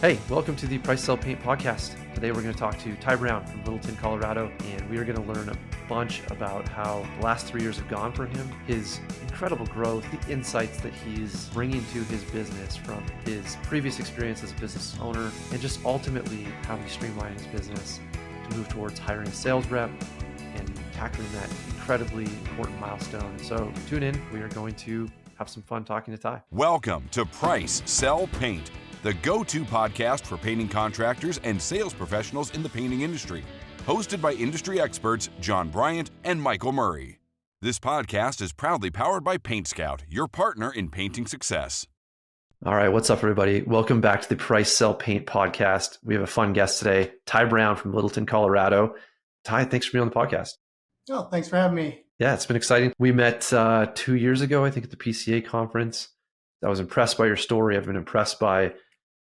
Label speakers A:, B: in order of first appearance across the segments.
A: Hey, welcome to the Price Sell Paint podcast. Today we're going to talk to Ty Brown from Littleton, Colorado, and we are going to learn a bunch about how the last 3 years have gone for him, his incredible growth, the insights that he's bringing to his business from his previous experience as a business owner, and just ultimately how he streamlined his business to move towards hiring a sales rep and tackling that incredibly important milestone. So tune in. We are going to have some fun talking to Ty.
B: Welcome to Price Sell Paint, the go-to podcast for painting contractors and sales professionals in the painting industry. Hosted by industry experts Jon Bryant and Michael Murray. This podcast is proudly powered by PaintScout, your partner in painting success.
A: All right, what's up, everybody? Welcome back to the Price Sell Paint podcast. We have a fun guest today, Ty Brown from Littleton, Colorado. Ty, thanks for being on the podcast.
C: Oh, thanks for having me.
A: Yeah, it's been exciting. We met 2 years ago, I think, at the PCA conference. I was impressed by your story. I've been impressed by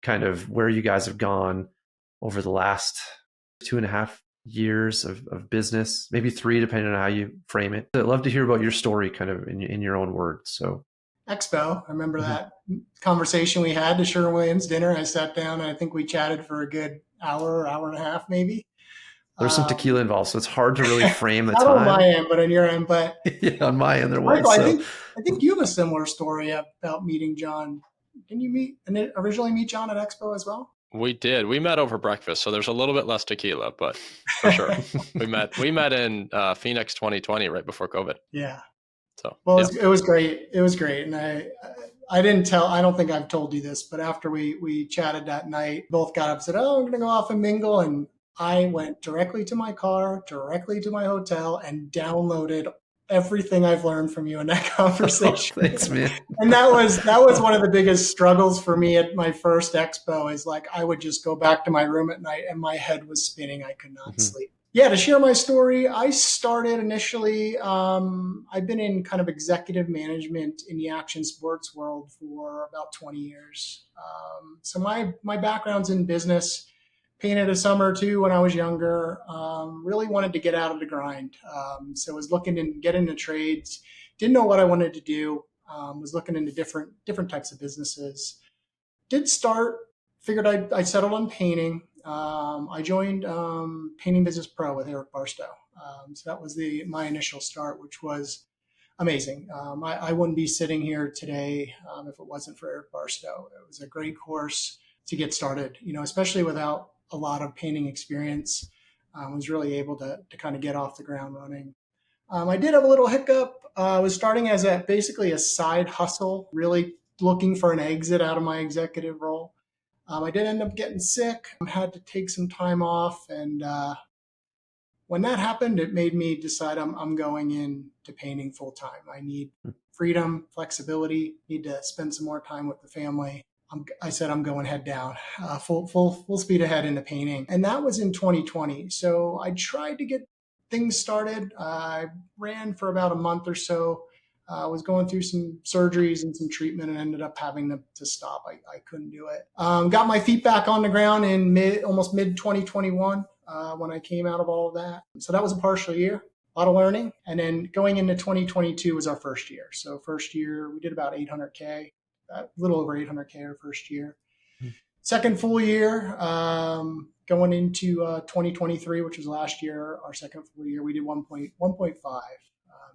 A: kind of where you guys have gone over the last 2.5 years of business, maybe 3, depending on how you frame it. I'd love to hear about your story kind of in your own words. So
C: Expo, I remember that conversation we had, the Sherwin-Williams dinner. I sat down and I think we chatted for a good hour and a half, maybe.
A: There's some tequila involved, so it's hard to really frame the
C: not
A: time.
C: on my end, but on your end. But
A: yeah, on my end there was.
C: Michael, I think you have a similar story about meeting Jon. Didn't you originally meet Jon at Expo as well?
D: We did. We met over breakfast, so there's a little bit less tequila, but for sure. We met in Phoenix 2020, right before COVID.
C: Yeah.
D: So
C: well, it was great. It was great. And I don't think I've told you this, but after we chatted that night, both got up and said, "Oh, I'm going to go off and mingle." And I went directly to my car, directly to my hotel, and downloaded everything I've learned from you in that conversation.
A: Oh, thanks, man.
C: And that was one of the biggest struggles for me at my first Expo, is like I would just go back to my room at night and my head was spinning. I could not sleep. Yeah, to share my story, I started initially, I've been in kind of executive management in the action sports world for about 20 years. So my background's in business. Painted a summer or two when I was younger, really wanted to get out of the grind. So I was looking to get into trades, didn't know what I wanted to do, was looking into different types of businesses. Figured I'd settled on painting. I joined Painting Business Pro with Eric Barstow. So that was my initial start, which was amazing. I wouldn't be sitting here today if it wasn't for Eric Barstow. It was a great course to get started, especially without a lot of painting experience. Was really able to kind of get off the ground running. I did have a little hiccup. I was starting as basically a side hustle, really looking for an exit out of my executive role. I did end up getting sick. I had to take some time off. And when that happened, it made me decide I'm going into painting full time. I need freedom, flexibility, need to spend some more time with the family. I said, I'm going head down, full speed ahead into painting. And that was in 2020. So I tried to get things started. I ran for about a month or so. I was going through some surgeries and some treatment and ended up having to stop. I couldn't do it. Got my feet back on the ground in almost mid 2021 when I came out of all of that. So that was a partial year, a lot of learning. And then going into 2022 was our first year. So first year, we did about 800K. A little over 800K our first year. Second full year, going into 2023, which was last year, our second full year, we did 1.5.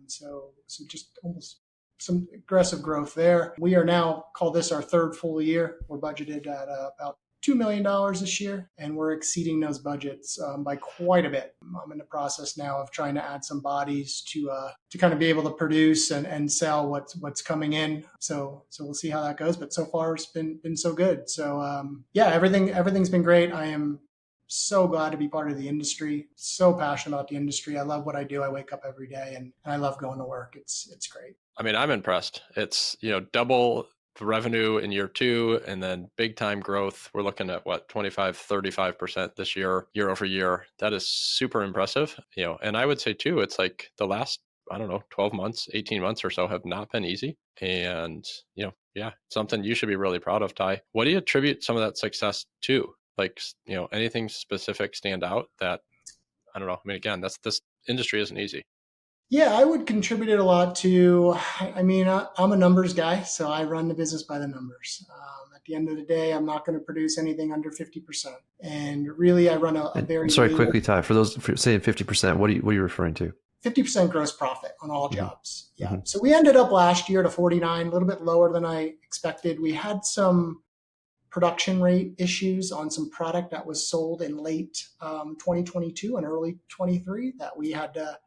C: So just almost some aggressive growth there. We are now, call this our third full year. We're budgeted at about $2 million this year, and we're exceeding those budgets by quite a bit. I'm in the process now of trying to add some bodies to kind of be able to produce and sell what's coming in. So we'll see how that goes. But so far it's been so good. So everything's been great. I am so glad to be part of the industry. So passionate about the industry. I love what I do. I wake up every day and I love going to work. It's great.
D: I mean, I'm impressed. It's double the revenue in year 2, and then big time growth. We're looking at 25-35% this year over year. That is super impressive. And I would say too, it's like the last, 12 months, 18 months or so have not been easy. And, something you should be really proud of, Ty. What do you attribute some of that success to? Like, anything specific stand out that, I don't know. I mean, again, this industry isn't easy.
C: Yeah, I would contribute it a lot to, I mean, I'm a numbers guy, so I run the business by the numbers. At the end of the day, I'm not going to produce anything under 50%. And really, I run a
A: And
C: very
A: sorry,
C: lean
A: quickly, Ty, for those for saying 50%, what are you referring to?
C: 50% gross profit on all
A: Mm-hmm.
C: jobs. Yeah.
A: Mm-hmm.
C: So we ended up last year to 49, a little bit lower than I expected. We had some production rate issues on some product that was sold in late 2022 and early 23 that we had to,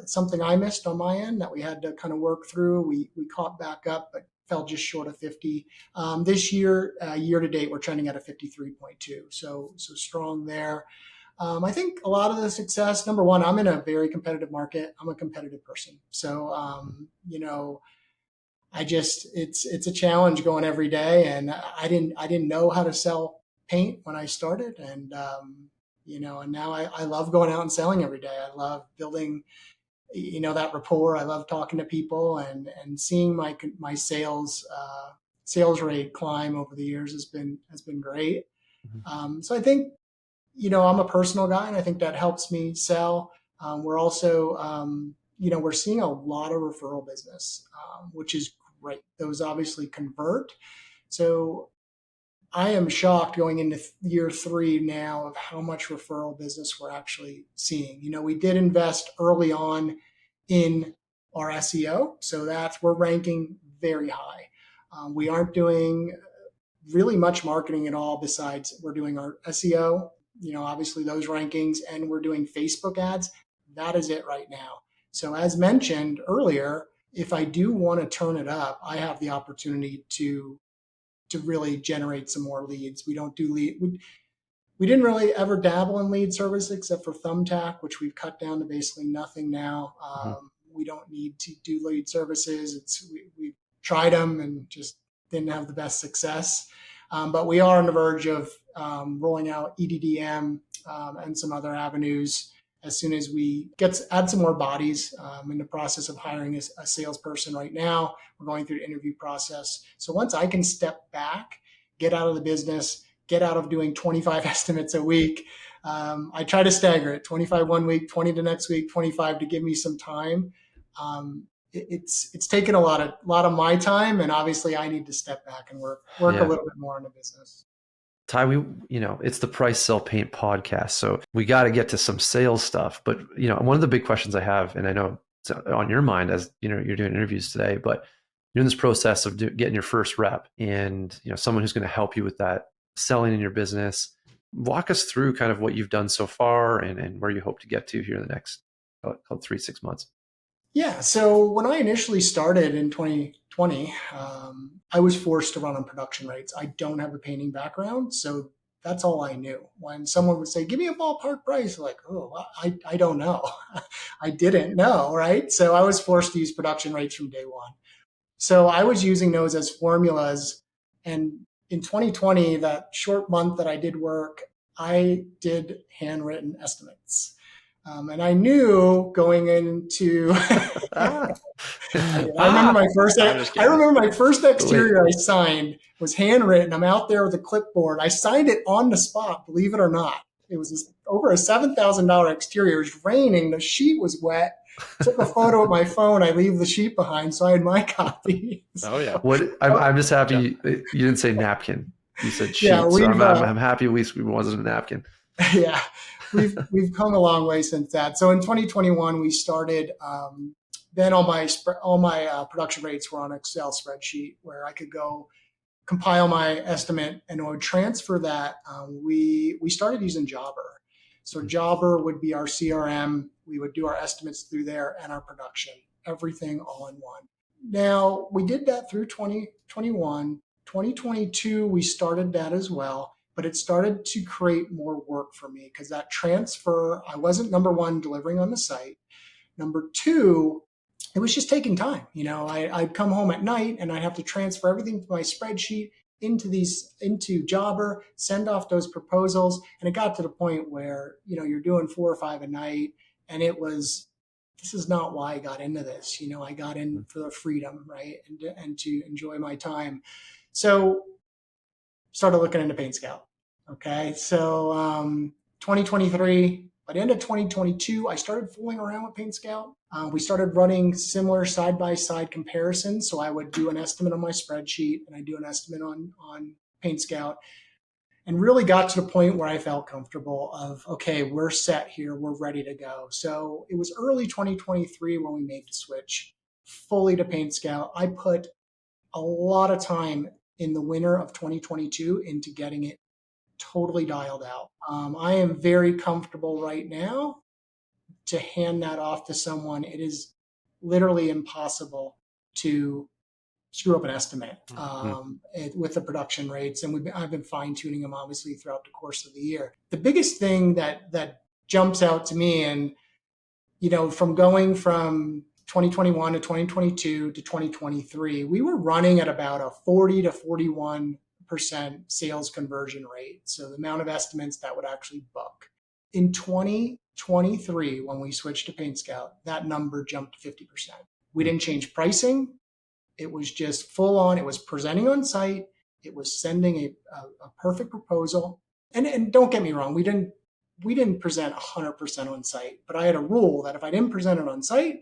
C: something I missed on my end that we had to kind of work through. We caught back up, but fell just short of 50. This year, year to date, we're trending at a 53.2. So strong there. I think a lot of the success, number one, I'm in a very competitive market. I'm a competitive person. So, it's a challenge going every day. And I didn't know how to sell paint when I started. And now I love going out and selling every day. I love building, that rapport. I love talking to people and seeing my sales rate climb over the years has been great. So I think, I'm a personal guy, and I think that helps me sell. We're also, we're seeing a lot of referral business, which is great. Those obviously convert. So I am shocked going into year 3 now of how much referral business we're actually seeing. We did invest early on in our SEO, so we're ranking very high. We aren't doing really much marketing at all besides we're doing our SEO, obviously those rankings, and we're doing Facebook ads. That is it right now. So as mentioned earlier, if I do want to turn it up, I have the opportunity to really generate some more leads. We don't do we didn't really ever dabble in lead service except for Thumbtack, which we've cut down to basically nothing now. We don't need to do lead services. We tried them and just didn't have the best success. But we are on the verge of rolling out EDDM and some other avenues as soon as we add some more bodies. In the process of hiring a salesperson right now. We're going through the interview process. So once I can step back, get out of the business, get out of doing 25 estimates a week, I try to stagger it, 25 one week, 20 the next week, 25 to give me some time. It's taken a lot of my time, and obviously I need to step back and work a little bit more in the business.
A: Ty, it's the Price Sell Paint podcast, so we got to get to some sales stuff. But one of the big questions I have, and I know it's on your mind as you're doing interviews today, but you're in this process of getting your first rep, and someone who's going to help you with that selling in your business. Walk us through kind of what you've done so far and where you hope to get to here in the next 3-6 months.
C: Yeah. So when I initially started in 2020, I was forced to run on production rates. I don't have a painting background, so that's all I knew. When someone would say, give me a ballpark price, like, oh, I don't know. I didn't know, right? So I was forced to use production rates from day one. So I was using those as formulas. And in 2020, that short month that I did work, I did handwritten estimates. And I knew going into, I remember my first exterior I signed was handwritten. I'm out there with a clipboard. I signed it on the spot, believe it or not. It was over a $7,000 exterior. It was raining. The sheet was wet. Took a photo with my phone. I leave the sheet behind, so I had my copy.
D: Oh yeah.
A: I'm just happy you didn't say napkin. You said sheet.
C: Yeah,
A: so I'm happy at least it wasn't a napkin.
C: Yeah. We've come a long way since that. So in 2021, we started. Then all my production rates were on an Excel spreadsheet where I could go compile my estimate and it would transfer that. We started using Jobber. So Jobber would be our CRM. We would do our estimates through there and our production, everything all in one. Now we did that through 2021. 2022, we started that as well. But it started to create more work for me because that transfer, I wasn't, number one, delivering on the site. Number two, it was just taking time. I'd come home at night and I'd have to transfer everything from my spreadsheet into Jobber, send off those proposals. And it got to the point where, you're doing 4 or 5 a night. And this is not why I got into this. I got in for the freedom, right? And to enjoy my time. So started looking into PaintScout. Okay. So 2023, By the end of 2022, I started fooling around with PaintScout. We started running similar side-by-side comparisons. So I would do an estimate on my spreadsheet and I do an estimate on PaintScout, and really got to the point where I felt comfortable of, okay, we're set here. We're ready to go. So it was early 2023 when we made the switch fully to PaintScout. I put a lot of time in the winter of 2022 into getting it totally dialed out. I am very comfortable right now to hand that off to someone. It is literally impossible to screw up an estimate with the production rates. And I've been fine tuning them obviously throughout the course of the year. The biggest thing that jumps out to me, and from going from 2021 to 2022 to 2023, we were running at about a 40 to 41% sales conversion rate. So the amount of estimates that would actually book. In 2023, when we switched to PaintScout, that number jumped to 50%. We didn't change pricing. It was just full on. It was presenting on site. It was sending a perfect proposal. And don't get me wrong, we didn't present 100% on site, but I had a rule that if I didn't present it on site,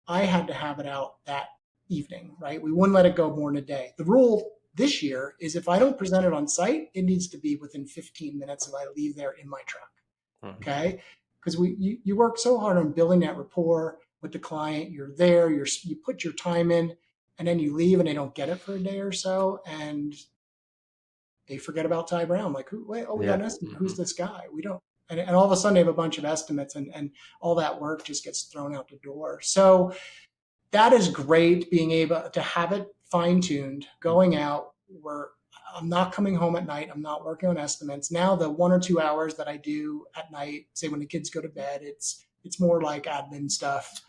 C: I had to have it out that evening, right? We wouldn't let it go more than a day. The rule this year is if I don't present it on site, it needs to be within 15 minutes if I leave there in my truck. Okay? Because you work so hard on building that rapport with the client. You're there, you put your time in, and then you leave and they don't get it for a day or so, and they forget about Ty Brown. Like, we got an estimate. Who's this guy? We don't. And all of a sudden they have a bunch of estimates, and all that work just gets thrown out the door. So that is great, being able to have it fine-tuned, going out where I'm not coming home at night. I'm not working on estimates. Now the 1 or 2 hours that I do at night, say when the kids go to bed, it's more like admin stuff,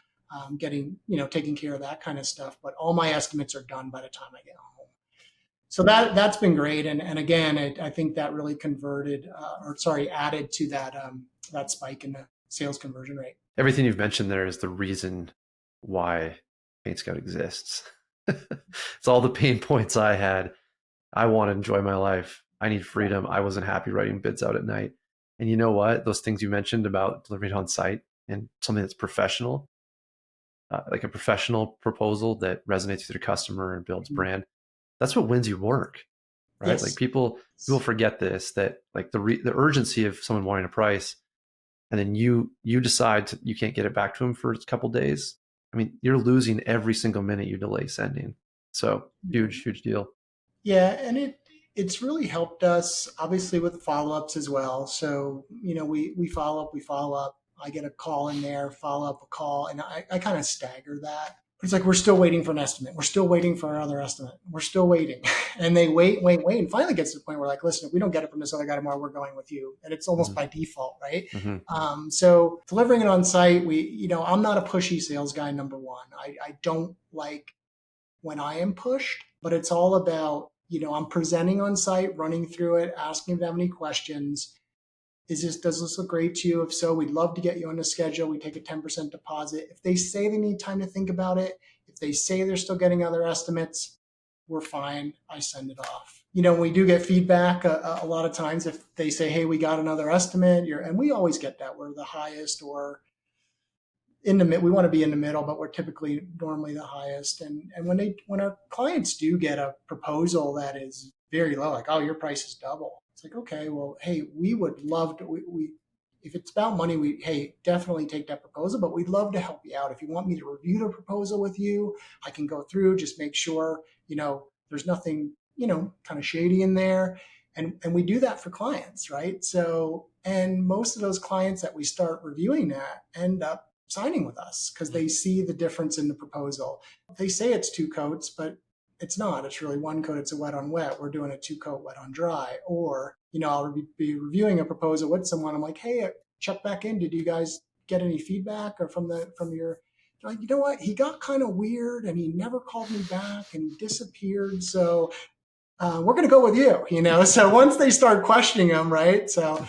C: taking care of that kind of stuff. But all my estimates are done by the time I get home. So that's been great. And again, I think that really added to that spike in the sales conversion rate.
A: Everything you've mentioned there is the reason why PaintScout exists. It's all the pain points I had. I want to enjoy my life. I need freedom. I wasn't happy writing bids out at night. And you know what? Those things you mentioned about delivering on site and something that's professional, like a professional proposal that resonates with your customer and builds brand, that's what wins you work, right?
C: Yes.
A: Like people forget this, that like the urgency of someone wanting a price, and then you decide you can't get it back to them for a couple of days. I mean, you're losing every single minute you delay sending. So huge deal.
C: Yeah, and it's really helped us obviously with follow-ups as well. So, we follow up. I get a call in there, follow up a call, and I kind of stagger that. It's like, we're still waiting for an estimate. We're still waiting for another estimate. We're still waiting. And they wait. And finally gets to the point where like, listen, if we don't get it from this other guy tomorrow, we're going with you. And it's almost by default, right? So delivering it on site, I'm not a pushy sales guy, number one. I don't like when I am pushed, but it's all about, I'm presenting on site, running through it, asking if they have any questions. Does this look great to you? If so, we'd love to get you on the schedule. We take a 10% deposit. If they say they need time to think about it, if they say they're still getting other estimates, we're fine. I send it off. We do get feedback a lot of times if they say, hey, we got another estimate, and we always get that. We're the highest or in the mid. We want to be in the middle, but we're typically normally the highest. And when our clients do get a proposal that is very low, like, oh, your price is double. It's like, okay, well, hey, we would love to, if it's about money, definitely take that proposal, but we'd love to help you out. If you want me to review the proposal with you, I can go through, just make sure, there's nothing, kind of shady in there. And we do that for clients, right? So, and most of those clients that we start reviewing that end up signing with us because they see the difference in the proposal. They say it's 2 coats, but it's not. It's really 1 coat. It's a wet on wet. We're doing a 2 coat wet on dry. Or, I'll be reviewing a proposal with someone. I'm like, hey, check back in. Did you guys get any feedback or from your, like, you know what? He got kind of weird and he never called me back and he disappeared. So we're going to go with you, So once they start questioning them, right? So,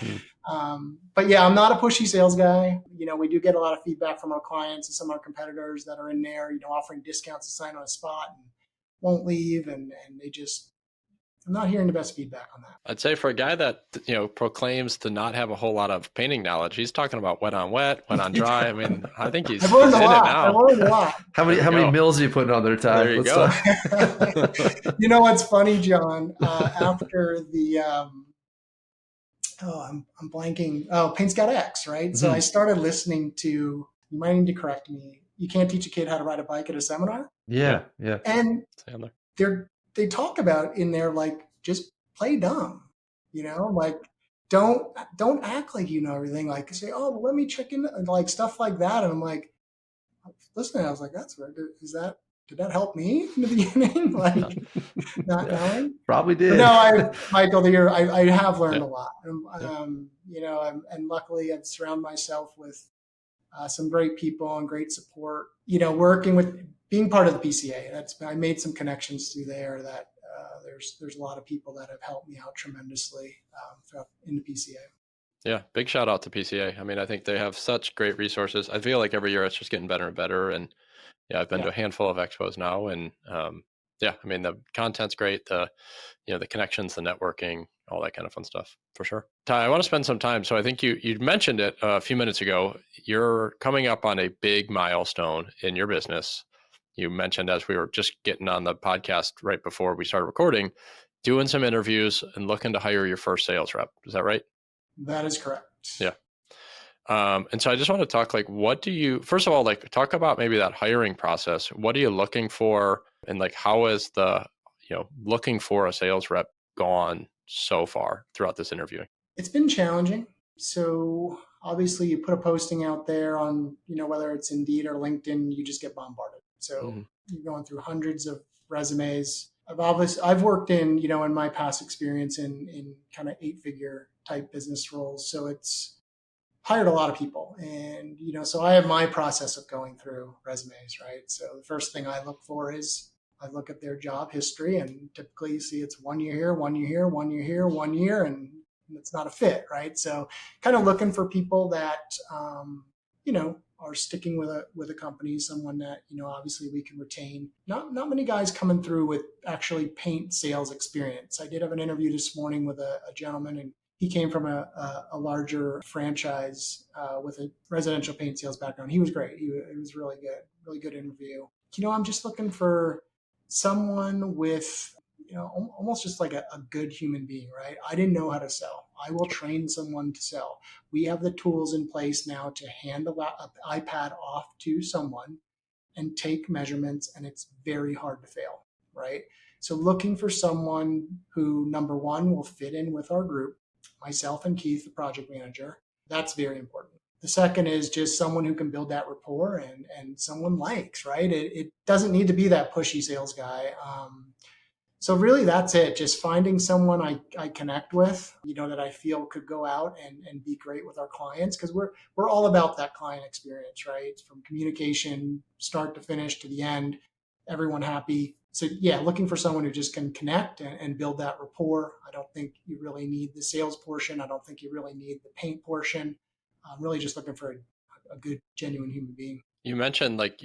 C: but yeah, I'm not a pushy sales guy. We do get a lot of feedback from our clients and some of our competitors that are in there, offering discounts to sign on a spot and won't leave, and they just I'm not hearing the best feedback on that.
D: I'd say for a guy that, proclaims to not have a whole lot of painting knowledge, he's talking about wet on wet, wet on dry. I mean, I think he's
C: I've learned
D: in
C: a lot.
D: it now.
C: I've learned a lot.
A: How many mills are you putting on there, Ty?
D: There you go.
C: You know what's funny, John? After the I'm blanking. Oh, PaintScout X, right? Mm-hmm. So I started listening to. You might need to correct me. You can't teach a kid how to ride a bike at a seminar.
A: Yeah.
C: And they talk about in there, like, just play dumb, like don't act like you know everything. Like, say, oh, well, let me check in, like stuff like that. And I'm like, listening, I was like, that's weird. Did that help me in the beginning? Like, not knowing?
A: Probably did.
C: But no, Michael, I have learned a lot. And luckily I've surrounded myself with some great people and great support. Working with, being part of the PCA, I made some connections through there that there's a lot of people that have helped me out tremendously in the PCA.
D: Yeah, big shout out to PCA. I mean, I think they have such great resources. I feel like every year it's just getting better and better. And yeah, I've been to a handful of expos now, and I mean, the content's great. The connections, the networking, all that kind of fun stuff, for sure. Ty, I want to spend some time. So I think you mentioned it a few minutes ago. You're coming up on a big milestone in your business. You mentioned, as we were just getting on the podcast right before we started recording, doing some interviews and looking to hire your first sales rep. Is that right?
C: That is correct.
D: Yeah. And so I just want to talk, like, first of all, like, talk about maybe that hiring process. What are you looking for? And like, how is the, looking for a sales rep gone so far throughout this interviewing?
C: It's been challenging. So obviously you put a posting out there on, whether it's Indeed or LinkedIn, you just get bombarded. So you're going through hundreds of resumes. I've worked in, in my past experience in kind of 8-figure type business roles. So it's hired a lot of people. And, so I have my process of going through resumes, right? So the first thing I look for is I look at their job history, and typically you see it's 1 year here, 1 year here, 1 year here, 1 year, and it's not a fit, right? So kind of looking for people that, are sticking with a company, someone that, obviously we can retain. Not many guys coming through with actually paint sales experience. I did have an interview this morning with a gentleman, and he came from a larger franchise with a residential paint sales background. He was great. It was really good interview. I'm just looking for someone with, almost just like a good human being, right? I didn't know how to sell. I will train someone to sell. We have the tools in place now to hand an iPad off to someone and take measurements, and it's very hard to fail, right? So looking for someone who, number one, will fit in with our group, myself and Keith, the project manager. That's very important. The second is just someone who can build that rapport and someone likes, right? It doesn't need to be that pushy sales guy. So really that's it. Just finding someone I connect with, that I feel could go out and be great with our clients, because we're all about that client experience, right? From communication, start to finish to the end, everyone happy. So yeah, looking for someone who just can connect and build that rapport. I don't think you really need the sales portion. I don't think you really need the paint portion. I'm really just looking for a good, genuine human being.
D: You mentioned, like,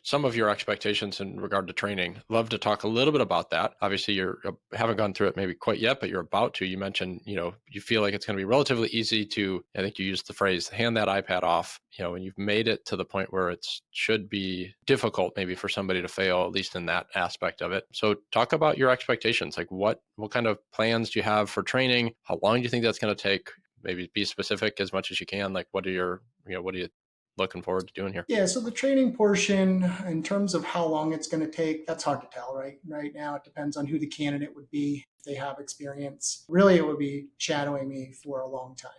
D: some of your expectations in regard to training. Love to talk a little bit about that. Obviously, you haven't gone through it maybe quite yet, but you're about to. You mentioned, you feel like it's going to be relatively easy to, I think you used the phrase, hand that iPad off, and you've made it to the point where it should be difficult maybe for somebody to fail, at least in that aspect of it. So talk about your expectations. Like, what kind of plans do you have for training? How long do you think that's going to take? Maybe be specific as much as you can. Like, what are you looking forward to doing here?
C: Yeah, so the training portion, in terms of how long it's going to take, that's hard to tell, right? Right now, it depends on who the candidate would be, if they have experience. Really, it would be shadowing me for a long time.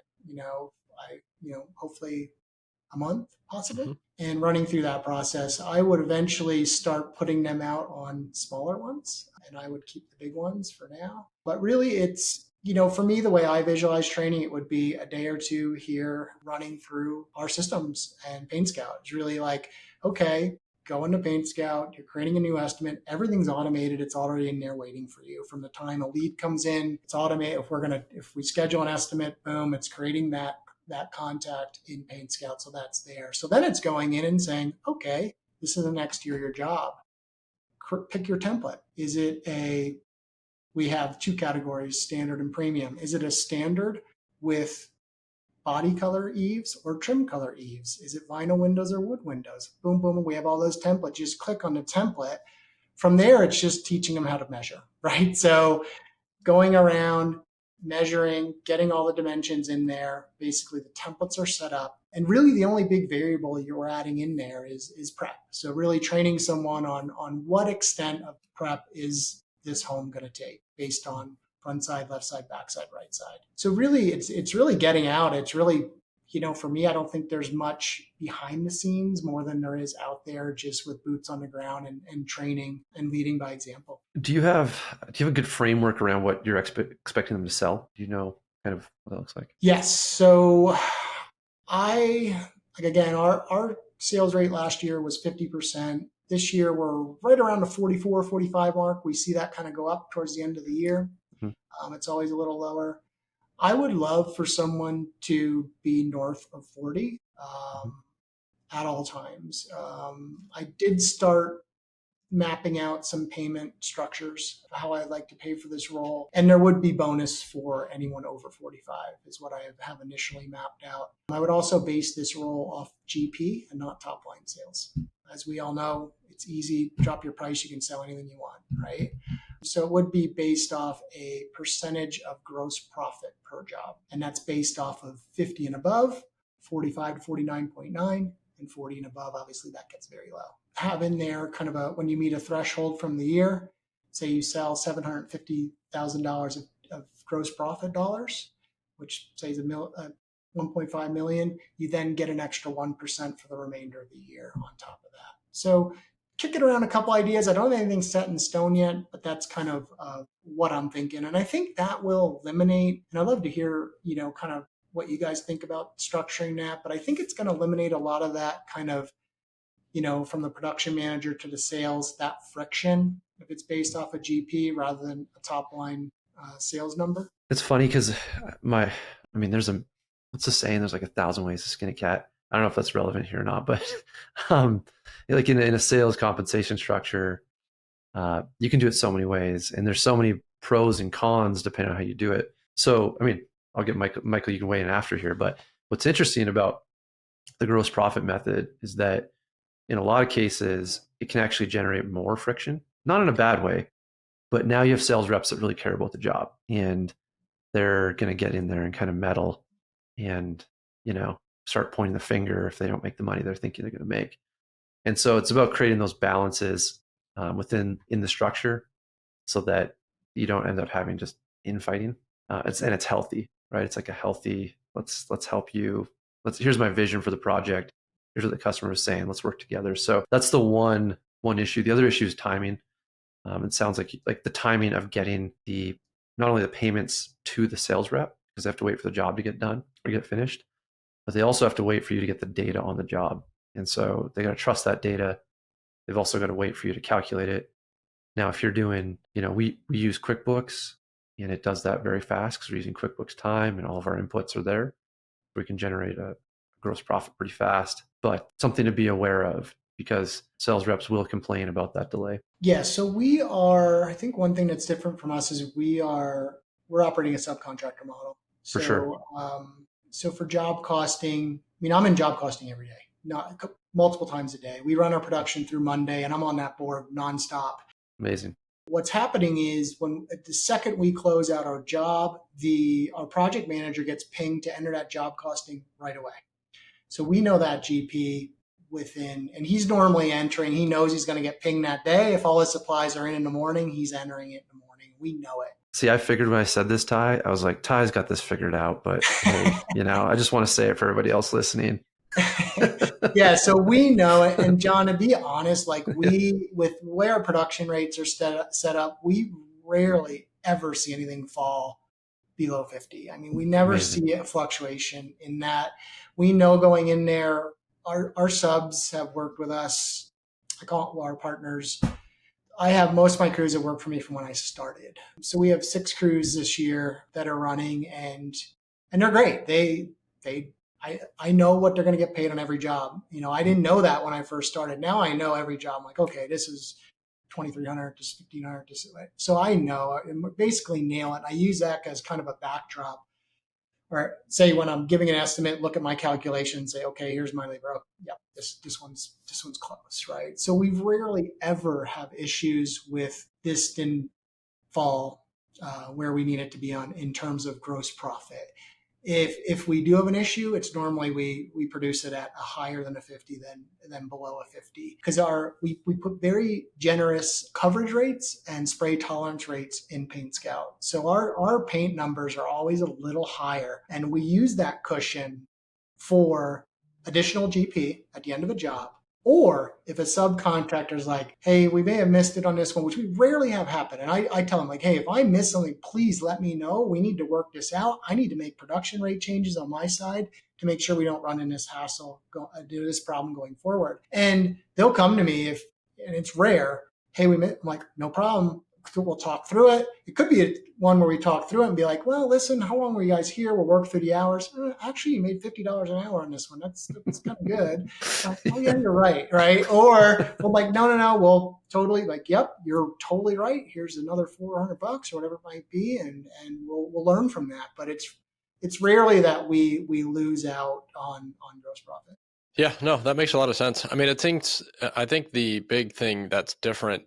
C: Hopefully a month, possibly. Mm-hmm. And running through that process, I would eventually start putting them out on smaller ones, and I would keep the big ones for now. But really, it's, for me, the way I visualize training, it would be a day or two here running through our systems and PaintScout. It's really like, okay, go into PaintScout, you're creating a new estimate, everything's automated, it's already in there waiting for you. From the time a lead comes in, it's automated. If we schedule an estimate, boom, it's creating that contact in PaintScout, so that's there. So then it's going in and saying, okay, this is the next year your job. Pick your template. Is it a we have two categories, standard and premium. Is it a standard with body color eaves or trim color eaves? Is it vinyl windows or wood windows? Boom, boom. We have all those templates. You just click on the template. From there, it's just teaching them how to measure, right? So going around, measuring, getting all the dimensions in there. Basically, the templates are set up. And really, the only big variable you're adding in there is prep. So really training someone on what extent of prep is this home going to take based on front side, left side, back side, right side. So really, it's really getting out. It's really, for me, I don't think there's much behind the scenes more than there is out there, just with boots on the ground and training and leading by example.
A: Do you have a good framework around what you're expecting them to sell? Do you know kind of what that looks like?
C: Yes. So again, our sales rate last year was 50%. This year, we're right around the 44, 45 mark. We see that kind of go up towards the end of the year. Mm-hmm. It's always a little lower. I would love for someone to be north of 40 at all times. I did start mapping out some payment structures, how I'd like to pay for this role. And there would be bonus for anyone over 45 is what I have initially mapped out. I would also base this role off GP and not top line sales. As we all know, it's easy, drop your price, you can sell anything you want, right? So it would be based off a percentage of gross profit per job. And that's based off of 50 and above, 45 to 49.9, and 40 and above, obviously that gets very low. Have in there kind of when you meet a threshold from the year, say you sell $750,000 of gross profit dollars, which say is 1.5 million, you then get an extra 1% for the remainder of the year on top of that. So kicking around a couple ideas. I don't have anything set in stone yet, but that's kind of what I'm thinking. And I think that will eliminate, and I'd love to hear, kind of what you guys think about structuring that, but I think it's going to eliminate a lot of that kind of, from the production manager to the sales, that friction, if it's based off a GP rather than a top line sales number.
A: It's funny because what's the saying? There's like 1,000 ways to skin a cat. I don't know if that's relevant here or not, but like in a sales compensation structure, you can do it so many ways, and there's so many pros and cons depending on how you do it. So, I'll get Michael, you can weigh in after here, but what's interesting about the gross profit method is that in a lot of cases, it can actually generate more friction, not in a bad way, but now you have sales reps that really care about the job, and they're going to get in there and kind of meddle and, start pointing the finger if they don't make the money they're thinking they're going to make. And so it's about creating those balances in the structure so that you don't end up having just infighting. It's healthy, right? It's like a healthy, let's help you. Here's my vision for the project. Here's what the customer is saying. Let's work together. So that's the one issue. The other issue is timing. It sounds like the timing of getting not only the payments to the sales rep, because they have to wait for the job to get done or get finished, but they also have to wait for you to get the data on the job. And so they got to trust that data. They've also got to wait for you to calculate it. Now, if you're doing, we use QuickBooks, and it does that very fast because we're using QuickBooks Time and all of our inputs are there. We can generate a gross profit pretty fast, but something to be aware of because sales reps will complain about that delay.
C: Yeah. So I think one thing that's different from us is we're operating a subcontractor model.
A: For sure.
C: So for job costing, I'm in job costing every day, not multiple times a day. We run our production through Monday, and I'm on that board nonstop.
A: Amazing.
C: What's happening is the second we close out our job, our project manager gets pinged to enter that job costing right away. So we know that GP and he's normally entering. He knows he's going to get pinged that day. If all his supplies are in the morning, he's entering it in the morning. We know it.
A: See, I figured when I said this, Ty, I was like, Ty's got this figured out, but hey, I just want to say it for everybody else listening.
C: Yeah, so we know it. And John, to be honest, with the way our production rates are set up, we rarely ever see anything fall below 50. We never
A: Amazing.
C: see a fluctuation in that. We know going in there, our subs have worked with us, I call it our partners. I have most of my crews that work for me from when I started. So we have 6 crews this year that are running, and they're great. I know what they're going to get paid on every job. I didn't know that when I first started. Now I know every job. I'm like, okay, this is $2,300, just $1,500. So I know, and basically nail it. I use that as kind of a backdrop. Or say when I'm giving an estimate, look at my calculation, say, okay, here's my labor. Oh, yeah, this one's close, right? So we rarely ever have issues with this didn't fall where we need it to be on in terms of gross profit. If we do have an issue, it's normally we produce it at a higher than a 50 than below a 50, because we put very generous coverage rates and spray tolerance rates in PaintScout. So our paint numbers are always a little higher, and we use that cushion for additional GP at the end of a job. Or if a subcontractor is like, hey, we may have missed it on this one, which we rarely have happen. And I tell them like, hey, if I miss something, please let me know. We need to work this out. I need to make production rate changes on my side to make sure we don't run in this hassle, do this problem going forward. And they'll come to me and it's rare, hey, I'm like, no problem. We'll talk through it. It could be one where we talk through it and be like, well, listen, how long were you guys here? We'll work through the hours. Actually, you made $50 an hour on this one. That's kind of good. Oh, yeah, you're right. Or we're like, no. We'll totally like, yep, you're totally right. Here's another $400 or whatever it might be. And we'll learn from that. But it's rarely that we lose out on gross profit.
D: Yeah, no, that makes a lot of sense. I mean, I think the big thing that's different,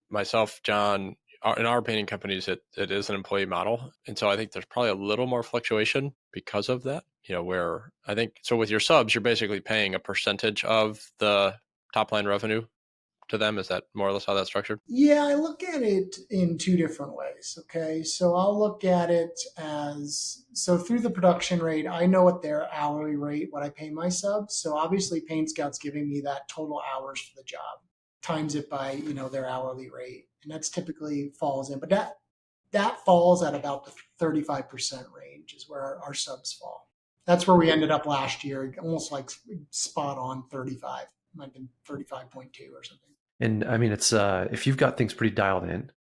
D: myself, John, in our painting companies, it is an employee model. And so I think there's probably a little more fluctuation because of that, where I think, so with your subs, you're basically paying a percentage of the top line revenue to them. Is that more or less how that's structured?
C: Yeah, I look at it in two different ways. Okay. So I'll look at it so through the production rate, I know what their hourly rate, what I pay my subs. So obviously PaintScout's giving me that total hours for the job, times it by, their hourly rate. And that's typically falls in, but that falls at about the 35% range is where our subs fall. That's where we ended up last year, almost like spot on 35, might have been 35.2 or something.
A: And I mean, it's if you've got things pretty dialed in,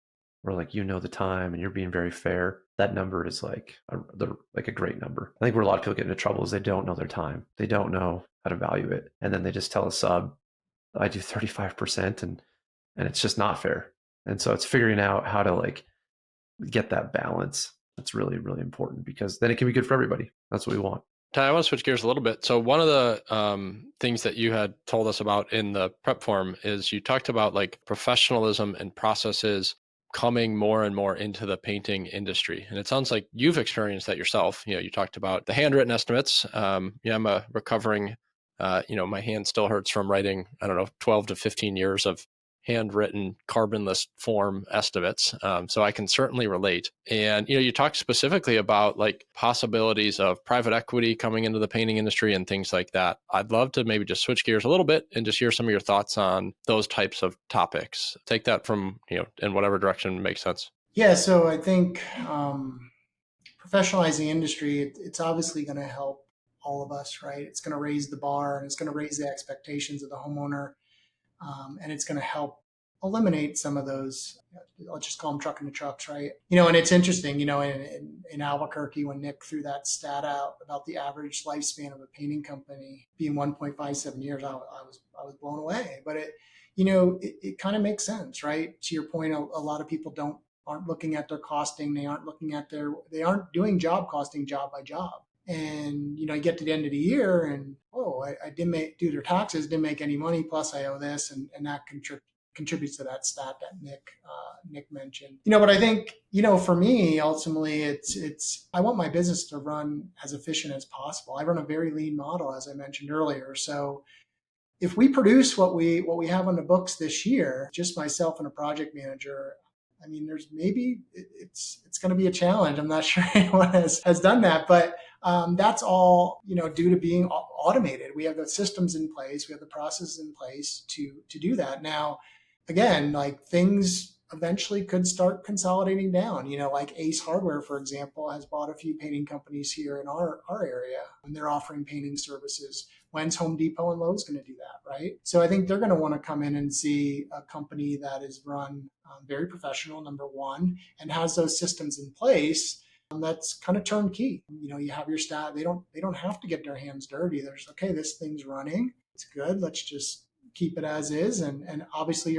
A: or like the time and you're being very fair, that number is like a great number. I think where a lot of people get into trouble is they don't know their time, they don't know how to value it, and then they just tell a sub, I do 35%, and it's just not fair. And so it's figuring out how to like get that balance. That's really, really important, because then it can be good for everybody. That's what we want.
D: Ty, I want to switch gears a little bit. So one of the things that you had told us about in the prep form is you talked about like professionalism and processes coming more and more into the painting industry. And it sounds like you've experienced that yourself. You talked about the handwritten estimates. I'm a recovering, my hand still hurts from writing, 12 to 15 years of handwritten carbonless form estimates. So I can certainly relate. And, you talked specifically about like possibilities of private equity coming into the painting industry and things like that. I'd love to maybe just switch gears a little bit and just hear some of your thoughts on those types of topics. Take that from, in whatever direction makes sense.
C: Yeah. So I think professionalizing industry, it's obviously going to help all of us, right? It's going to raise the bar and it's going to raise the expectations of the homeowner. And it's going to help eliminate some of those, let's just call them trucking the trucks, right? And it's interesting, in Albuquerque, when Nick threw that stat out about the average lifespan of a painting company being 1.57 years, I was blown away. But it kind of makes sense, right? To your point, a lot of people aren't looking at their costing. They aren't aren't doing job costing job by job. And, you get to the end of the year and, I didn't do their taxes, didn't make any money, plus I owe this. And that contributes to that stat that Nick mentioned. But I think, for me, ultimately, it's I want my business to run as efficient as possible. I run a very lean model, as I mentioned earlier. So if we produce what we have on the books this year, just myself and a project manager, I mean, there's maybe it's going to be a challenge. I'm not sure anyone has done that, but that's all, due to being automated. We have the systems in place. We have the processes in place to do that. Now, again, like things eventually could start consolidating down, like Ace Hardware, for example, has bought a few painting companies here in our area, and they're offering painting services. When's Home Depot and Lowe's going to do that, right? So I think they're going to want to come in and see a company that is run very professional, number one, and has those systems in place. That's kind of turnkey. You have your staff. They don't have to get their hands dirty. There's, okay, this thing's running. It's good. Let's just keep it as is. And obviously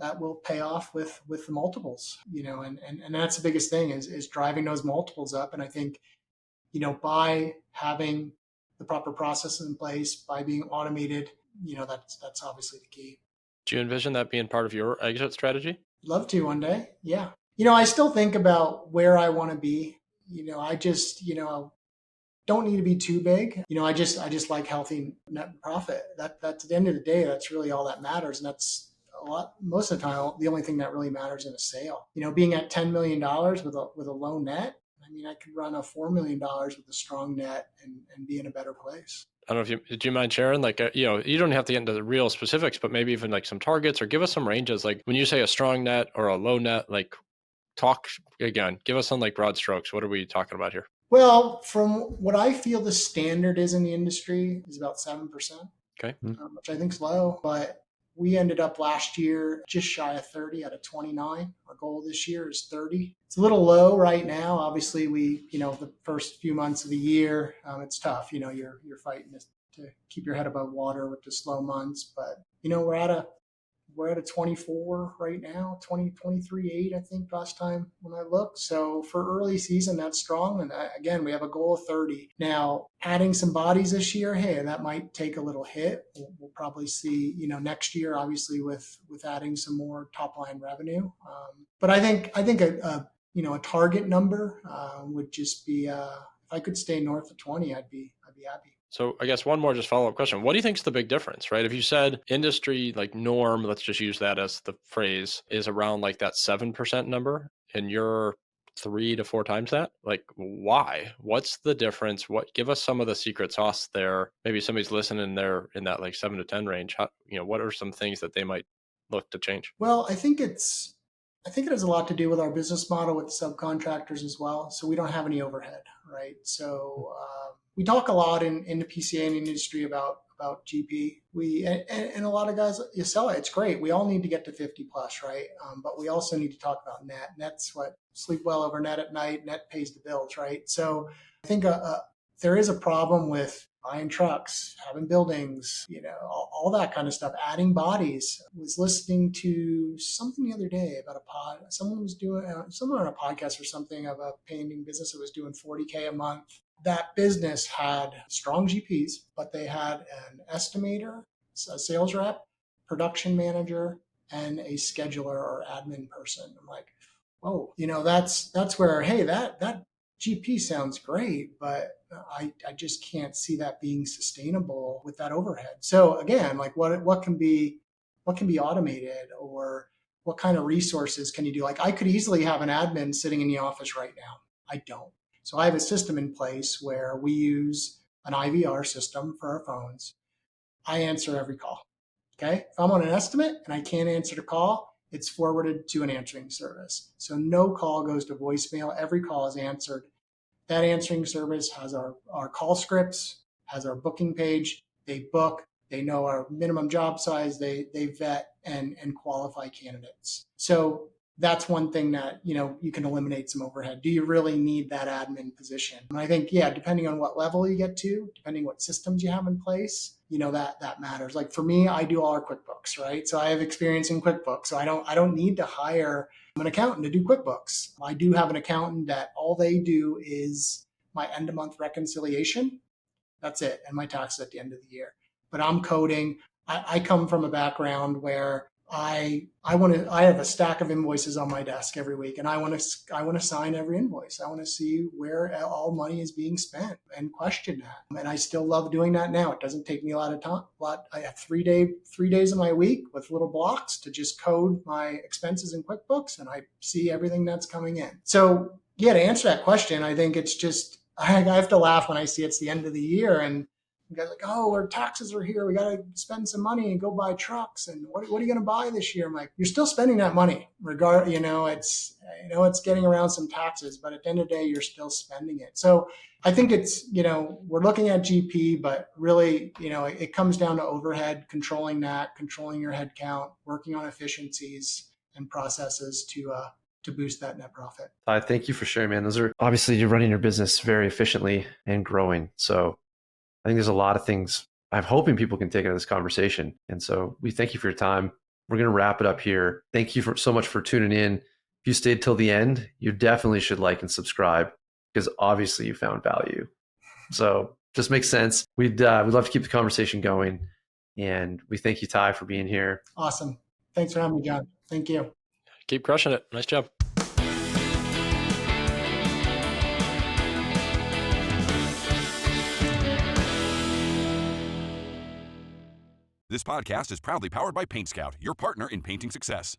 C: that will pay off with the multiples, and that's the biggest thing is driving those multiples up. And I think, by having the proper processes in place, by being automated, that's obviously the key.
D: Do you envision that being part of your exit strategy?
C: Love to one day. Yeah. I still think about where I want to be. I just, don't need to be too big. I just like healthy net profit. That's at the end of the day, that's really all that matters. And that's most of the time, the only thing that really matters in a sale. Being at $10 million with a low net, I could run a $4 million with a strong net and be in a better place.
D: I don't know if do you mind sharing, you don't have to get into the real specifics, but maybe even like some targets or give us some ranges. Like when you say a strong net or a low net, like talk again, give us some like broad strokes. What are we talking about here?
C: Well, from what I feel the standard is in the industry is about 7%.
D: Okay.
C: Which I think is low, but we ended up last year just shy of 30 out of 29. Our goal this year is 30. It's a little low right now. Obviously, the first few months of the year, it's tough. You're fighting to keep your head above water with the slow months. But, we're at a 24 right now, 23.8, I think, last time when I looked. So for early season, that's strong. And again, we have a goal of 30. Now, adding some bodies this year, hey, that might take a little hit. We'll probably see, next year, obviously, with adding some more top line revenue. But I think a target number would just be, if I could stay north of 20, I'd be happy.
D: So I guess one more just follow-up question. What do you think is the big difference, right? If you said industry like norm, let's just use that as the phrase, is around like that 7% number and you're 3 to 4 times that, like why? What's the difference? Give us some of the secret sauce there. Maybe somebody's listening there in that like 7 to 10 range. What are some things that they might look to change?
C: Well, I think it has a lot to do with our business model with subcontractors as well. So we don't have any overhead, right? So we talk a lot in the PCA industry about GP. And a lot of guys, you sell it, it's great. We all need to get to 50 plus, right? But we also need to talk about net. Net's what, sleep well over net at night. Net pays the bills, right? So I think there is a problem with buying trucks, having buildings, all that kind of stuff, adding bodies. I was listening to something the other day about someone was doing, someone on a podcast or something of a painting business that was doing $40K a month. That business had strong GPs, but they had an estimator, a sales rep, production manager, and a scheduler or admin person. I'm like, whoa, that's where, hey, that GP sounds great, but I just can't see that being sustainable with that overhead. So again, like what can be automated, or what kind of resources can you do? Like I could easily have an admin sitting in the office right now. I don't. So I have a system in place where we use an IVR system for our phones. I answer every call. Okay. If I'm on an estimate and I can't answer the call, it's forwarded to an answering service. So no call goes to voicemail. Every call is answered. That answering service has our call scripts, has our booking page. They book, they know our minimum job size, they vet and qualify candidates. So that's one thing that, you can eliminate some overhead. Do you really need that admin position? And I think, yeah, depending on what level you get to, depending what systems you have in place, that matters. Like for me, I do all our QuickBooks, right? So I have experience in QuickBooks. So I don't need to hire an accountant to do QuickBooks. I do have an accountant that all they do is my end of month reconciliation. That's it. And my taxes at the end of the year. But I'm coding. I come from a background where I have a stack of invoices on my desk every week, and I want to sign every invoice. I want to see where all money is being spent and question that. And I still love doing that now. It doesn't take me a lot of time. I have 3 days of my week with little blocks to just code my expenses in QuickBooks, and I see everything that's coming in. So yeah, to answer that question, I think it's just, I have to laugh when I see it's the end of the year and you guys are like, oh, our taxes are here. We got to spend some money and go buy trucks. And what are you going to buy this year? I'm like, you're still spending that money. It's getting around some taxes, but at the end of the day, you're still spending it. So I think it's, we're looking at GP, but really, it comes down to overhead, controlling your head count, working on efficiencies and processes to boost that net profit.
A: Thank you for sharing, man. Those are obviously, you're running your business very efficiently and growing. So I think there's a lot of things I'm hoping people can take out of this conversation. And so we thank you for your time. we're going to wrap it up here. Thank you so much for tuning in. If you stayed till the end, you definitely should like and subscribe because obviously you found value. So just makes sense. We'd love to keep the conversation going. And we thank you, Ty, for being here.
C: Awesome. Thanks for having me, John. Thank you.
D: Keep crushing it. Nice job.
B: This podcast is proudly powered by PaintScout, your partner in painting success.